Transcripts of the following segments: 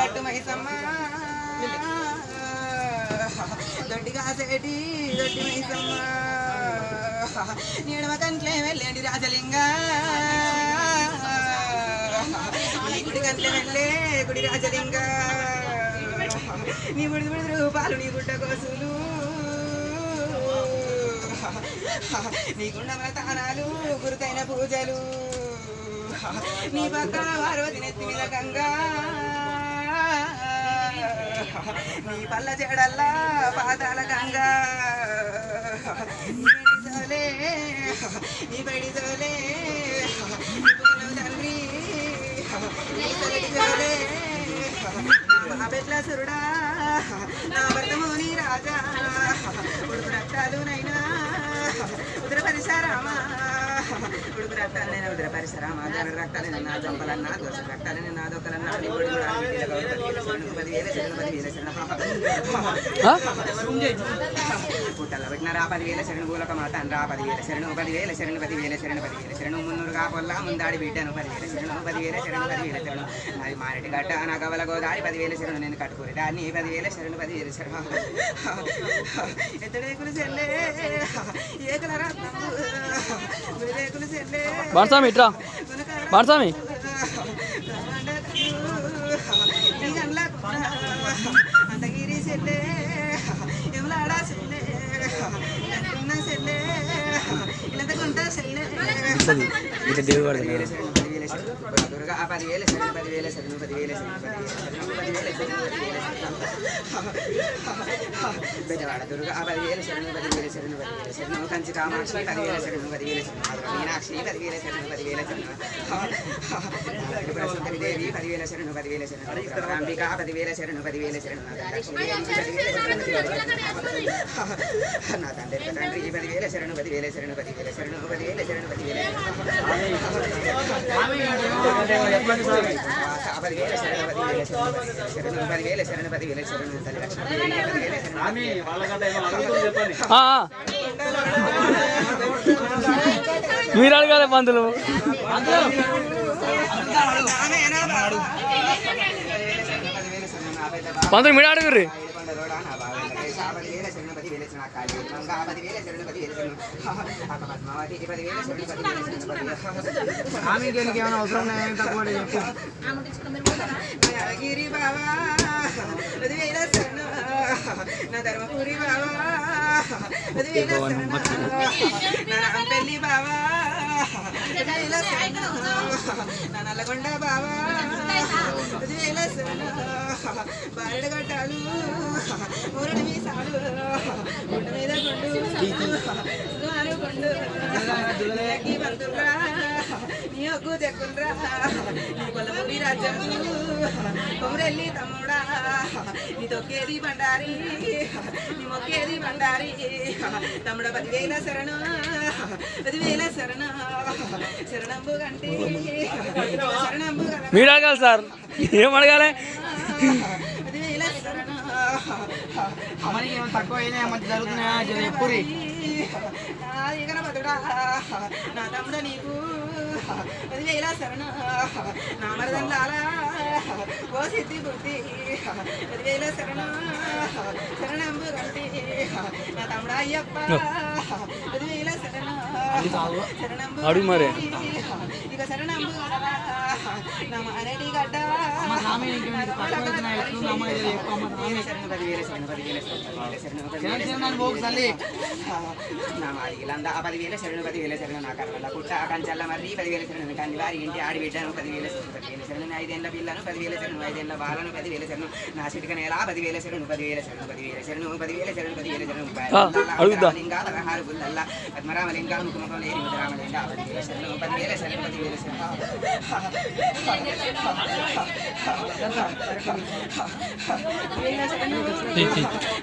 గట్టు మైసమ్మ దొడ్డిగా సేటి దొడ్డి మైసమ్మ నీడమ కంట్లే వెళ్ళండి రాజలింగ గుడి కంట్లే వెళ్ళే గుడి రాజలింగ నీ బుడిది బుడిది రూపాలు నీ గుడ్డ కోసులు నీ గుండమ తానాలు గురుతైన పూజలు నీ పక్కన పార్వతి నెత్తి మీద గంగా నీ పల్ల చెడల్లా పాతాల గంగా నీ బడి సోలే తండ్రి మా పెట్ల సురుడా నా భర్తమోని రాజా ఉడుకు రక్తాలు నైనా ఉదర పరిసరామా ఉడుకు రక్తాలైనా ఉదర పరిసరామా జన రక్తాలైన నా జంపలన్నా దోష రక్తాలైన నా దొక్కలన్నా పుట్టల పెట్టినరా 10,000 శరణు పూలక మాతండ్రా 10,000 శరణు 10,000 శరణు 10,000 శరణు 10,000 శరణు మున్నూరు కాపల్లా ముందాడి బిడ్డను 10,000 శరణు 10,000 శరణు 10,000 శరణు నాది మారెటి గడ్డ నా గవల గోదారి 10,000 శరణు నేను కట్టుకుని దాన్ని 10,000 శరణు 10,000 శరణు ఎత్తడేకులు చెల్లే ఏకల రత్నము గురిరేకులు చెల్లే బాణస్వామి ఇట్రా బాణస్వామి అంతగిరి చెల్లే ఎవలాడా చెల్లే చెల్లే ఇలాంటి గుంట చెల్లే దుర్గా 10,000 శరణు 10,000 శరణు 10,000 బెజవాడ దుర్గా 10,000 శరణు 10,000 శరణు 10,000 శరణు కంచి కామాక్షి 10,000 శరణు 10,000 శరణు మీనాక్షి 10,000 శరణు 10,000 శరణు త్రిపుర సుందరి దేవి 10,000 శరణు 10,000 శరణు అంబిక 10,000 శరణు 10,000 శరణు నా తండ్రి తండ్రి 10,000 శరణు 10,000 శరణు 10,000 శరణు 10,000 శరణు 10,000 మీరు అడగాలి పంతులు పంతులు మీరు అడుగుర్రి ఏమైనా అవసరం గిరి బాబా 10,000 శరణు నా ధర్మపురి బాబా 10,000 శరణు నా రాంపల్లి బాబా 10,000 శరణు నా నల్లగొండ బాబా 10,000 శరణు బారెడు గట్టాలు ఊరడి మీసాలు గుడ్డ మీద గుండు బంతుల్రా నీ ఒగ్గు చెక్కులరా నీ కొల్లమూరి రాజ్యం కొమరెల్లి తమ్ముడా నీ తొక్కేది బండారి నీ మొక్కేది బండారి తమ్ముడ 10,000 శరణు 10,000 శరణు శరణంబు గంటి శరణంబు మీరు అడగాలి సార్ ఏం అడగాలి 10,000 శరణు అమ్మని తక్కువ అయినా మంచి జరుగుతున్నాయా ఎప్పుడు గణపతుడా నా తమ్ముడ నీకు 10,000 శరణు నా మరదండాల ఓ సిద్ధి బుద్ధి 10,000 శరణు శరణంబు గంటి నా తమ్ముడ అయ్యప్ప 10,000 శరణు శరణంబు అడుగు మరి ఇక శరణంబు నా మారేటి గడ్డ నా మాడిలందా 10,000 శరణు 10,000 శరణు నా కర్రల పుట్ట కంచల్ల మర్రి 10,000 శరణు కందివారి ఇంటి ఆడిబిడ్డను 10,000 శరణు 5 ఏళ్ళ పిల్లను 10,000 శరణు 5 ఏళ్ళ బాలను 10,000 శరణు నా చిటిక నేల 10,000 శరణు 10,000 శరణు 10,000 శరణు 10,000 శరణు 10,000 శరణు లింగా 16 గుల్లల్ల పద్మరామలింగా ముఖముఖం లేని ముద్రామలింగ 10,000 శరణు 10,000 శరణు 10,000 శరణు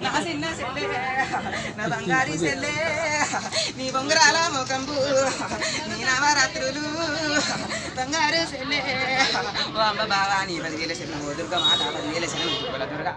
నా చిన్న చెల్లె నా బంగారి చెల్లె నీ బొంగరాల ముఖంబు నీ నవరాత్రులు బంగారు చెల్లె ఓ అమ్మ బావా నీ 10,000 శరణు దుర్గా మాత 10,000 శరణు దుర్గా